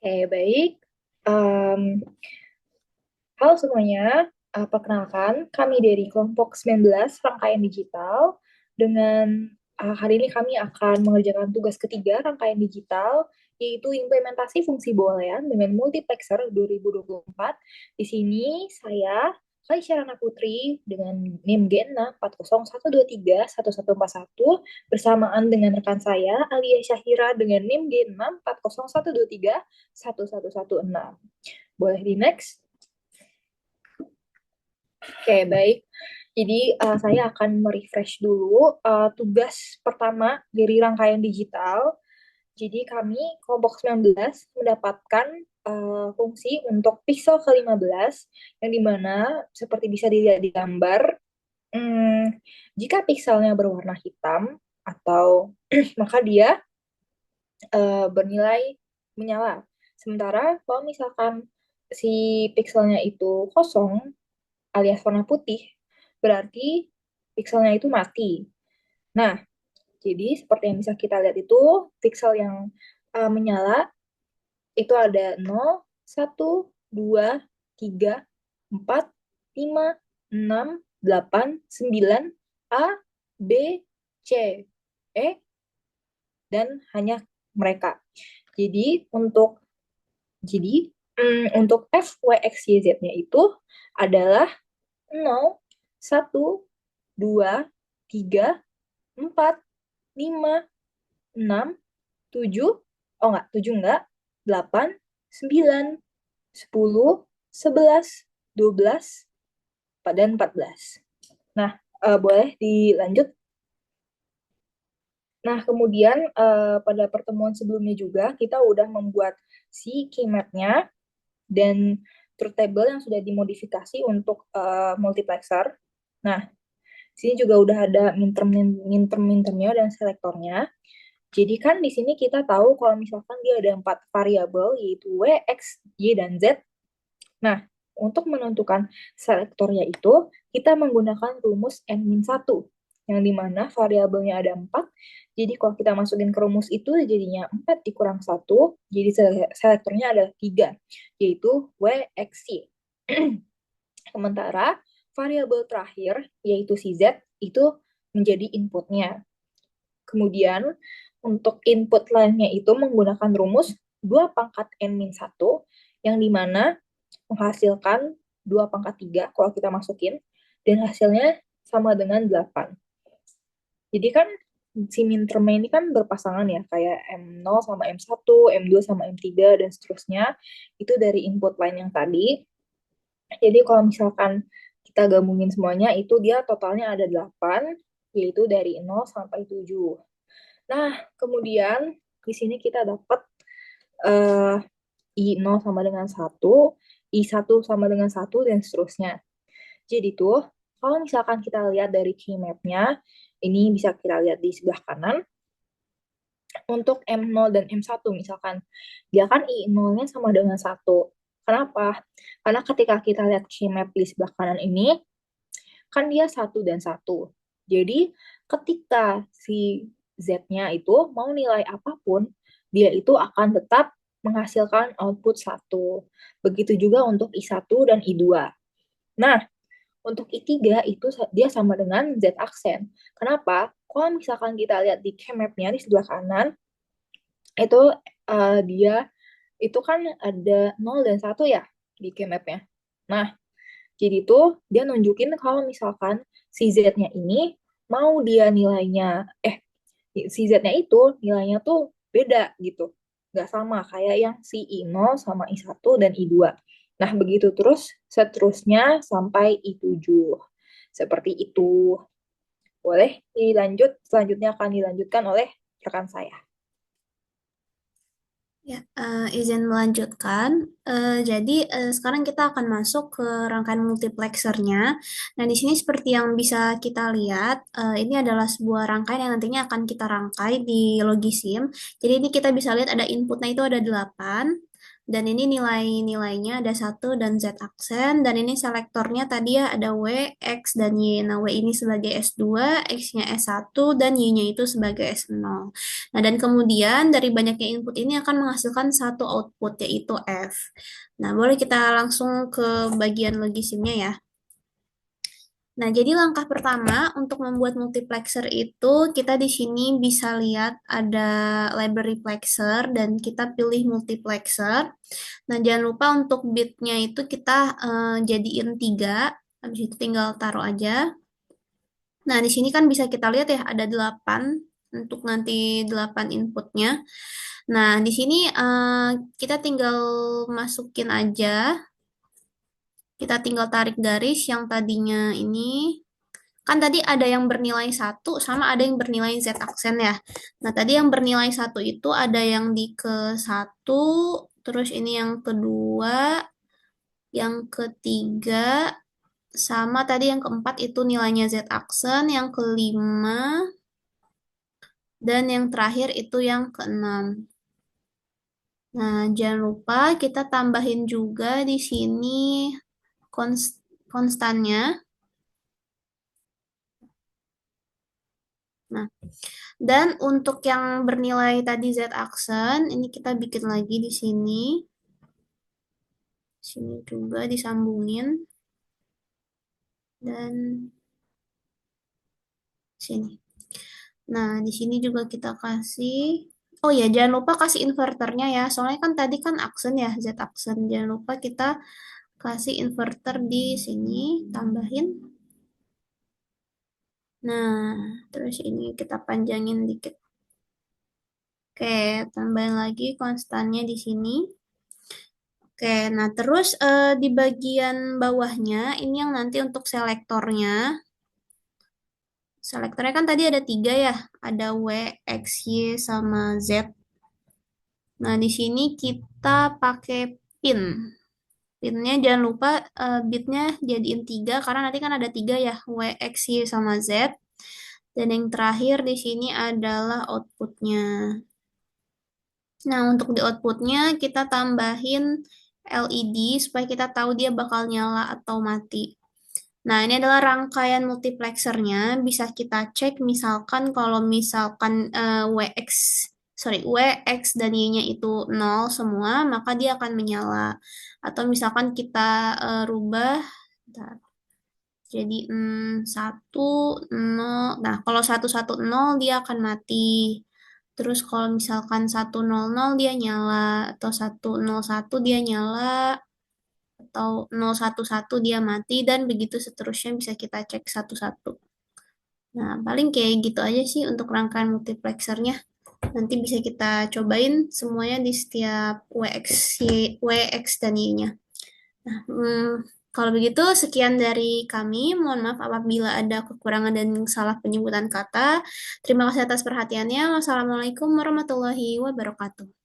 Oke, baik. Em, Halo semuanya, perkenalkan kami dari kelompok 19 Rangkaian Digital. Dengan hari ini kami akan mengerjakan tugas ketiga rangkaian digital, yaitu implementasi fungsi boolean dengan multiplexer 2024. Di sini saya, Faisyah Rana Putri, dengan NIM G64012311141, bersamaan dengan rekan saya, Alia Syahira, dengan NIM G64012311116. Boleh di next? Oke, baik. Jadi saya akan merefresh dulu tugas pertama dari rangkaian digital. Jadi kami kelompok 19 mendapatkan fungsi untuk pixel ke-15 yang dimana seperti bisa dilihat di gambar, jika pixelnya berwarna hitam atau maka dia bernilai menyala. Sementara kalau misalkan si pixelnya itu kosong alias warna putih, berarti pixelnya itu mati. Nah, jadi seperti yang bisa kita lihat itu, pixel yang menyala itu ada 0, 1, 2, 3, 4, 5, 6, 8, 9, A, B, C, E, dan hanya mereka. Jadi untuk F, Y, X, Y, Z-nya itu adalah 0, 1, 2, 3, 4, 5, 6, 7, oh enggak, 7 enggak, 8, 9, 10, 11, 12, dan 14. Nah, boleh dilanjut. Nah, kemudian pada pertemuan sebelumnya juga kita udah membuat si key map-nya dan truth table yang sudah dimodifikasi untuk multiplexer. Nah, sini juga udah ada minterm-mintermnya dan selektornya. Jadi kan di sini kita tahu kalau misalkan dia ada 4 variabel, yaitu W, X, Y, dan Z. Nah, untuk menentukan selektornya itu, kita menggunakan rumus N-1, yang dimana variabelnya ada 4. Jadi kalau kita masukin ke rumus itu, jadinya 4 dikurang 1, jadi selektornya ada 3, yaitu W, X, Y. Sementara variabel terakhir, yaitu si Z, itu menjadi inputnya. Kemudian, untuk input lainnya itu menggunakan rumus 2 pangkat N-1, yang dimana menghasilkan 2 pangkat 3 kalau kita masukin, dan hasilnya sama dengan 8. Jadi kan si mintermnya ini kan berpasangan ya, kayak M0 sama M1, M2 sama M3, dan seterusnya. Itu dari input line yang tadi. Jadi kalau misalkan kita gabungin semuanya, itu dia totalnya ada 8, yaitu dari 0 sampai 7. Nah, kemudian di sini kita dapat uh, I0 sama dengan 1, I1 sama dengan 1, dan seterusnya. Jadi tuh, kalau misalkan kita lihat dari key map-nya, ini bisa kita lihat di sebelah kanan, untuk M0 dan M1 misalkan, dia kan I0-nya sama dengan 1. Kenapa? Karena ketika kita lihat key map di sebelah kanan ini, kan dia 1 dan 1. Jadi, ketika si Z-nya itu mau nilai apapun, dia itu akan tetap menghasilkan output 1. Begitu juga untuk I1 dan I2. Nah, untuk I3 itu dia sama dengan Z aksen. Kenapa? Kalau misalkan kita lihat di map-nya di sebelah kanan, itu dia itu kan ada 0 dan 1 ya di map-nya. Nah, jadi tuh dia nunjukin kalau misalkan si Z-nya ini mau dia nilainya, si Z-nya itu nilainya tuh beda gitu. Nggak sama kayak yang si I0 sama I1 dan I2. Nah, begitu terus seterusnya sampai I7. Seperti itu. Boleh dilanjut, selanjutnya akan dilanjutkan oleh rekan saya. Ya, izin melanjutkan. Jadi sekarang kita akan masuk ke rangkaian multiplexernya. Nah, di sini seperti yang bisa kita lihat, ini adalah sebuah rangkaian yang nantinya akan kita rangkai di Logisim. Jadi ini kita bisa lihat ada inputnya itu ada 8. Dan ini nilai-nilainya ada satu dan Z aksen. Dan ini selektornya tadi ya ada W, X, dan Y. Nah, W ini sebagai S2, X-nya S1, dan Y-nya itu sebagai S0. Nah, dan kemudian dari banyaknya input ini akan menghasilkan satu output, yaitu F. Nah, boleh kita langsung ke bagian logisimnya ya. Nah, jadi langkah pertama untuk membuat multiplexer itu kita di sini bisa lihat ada library plexer dan kita pilih multiplexer. Nah, jangan lupa untuk bitnya itu kita jadiin 3, habis itu tinggal taruh aja. Nah, di sini kan bisa kita lihat ya ada 8 untuk nanti 8 inputnya. Nah, di sini kita tinggal masukin aja, kita tinggal tarik garis yang tadinya ini. Kan tadi ada yang bernilai satu sama ada yang bernilai Z aksen ya. Nah, tadi yang bernilai satu itu ada yang di ke satu, terus ini yang kedua, yang ketiga, sama tadi yang keempat itu nilainya Z aksen, yang kelima, dan yang terakhir itu yang keenam. Nah, jangan lupa kita tambahin juga di sini konstannya. Nah, dan untuk yang bernilai tadi Z aksen, ini kita bikin lagi di sini. Sini juga disambungin. Dan sini. Nah, di sini juga kita kasih. Oh ya, jangan lupa kasih inverternya ya. Soalnya kan tadi kan aksen ya, Z aksen. Jangan lupa kita kasih inverter di sini, tambahin. Nah, terus ini kita panjangin dikit. Oke, tambahin lagi konstannya di sini. Oke, nah terus di bagian bawahnya ini yang nanti untuk selektornya. Selektornya kan tadi ada 3 ya, ada W, X, Y, sama Z. Nah, di sini kita pakai pin. Pinnya jangan lupa bitnya jadiin 3 karena nanti kan ada 3 ya, W, X, Y, sama Z. Dan yang terakhir di sini adalah outputnya. Nah, untuk di outputnya kita tambahin LED supaya kita tahu dia bakal nyala atau mati. Nah, ini adalah rangkaian multiplexernya. Bisa kita cek misalkan kalau misalkan W, X, dan Y-nya itu 0 semua, maka dia akan menyala. Atau misalkan kita rubah, bentar, jadi 1, 0. Nah, kalau 110 dia akan mati. Terus kalau misalkan 100 dia nyala, atau 101 dia nyala, atau 011 dia mati, dan begitu seterusnya bisa kita cek satu-satu. Nah, paling kayak gitu aja sih untuk rangkaian multiplexernya. Nanti bisa kita cobain semuanya di setiap WX dan Y-nya. Nah, kalau begitu sekian dari kami. Mohon maaf apabila ada kekurangan dan salah penyebutan kata. Terima kasih atas perhatiannya. Wassalamualaikum warahmatullahi wabarakatuh.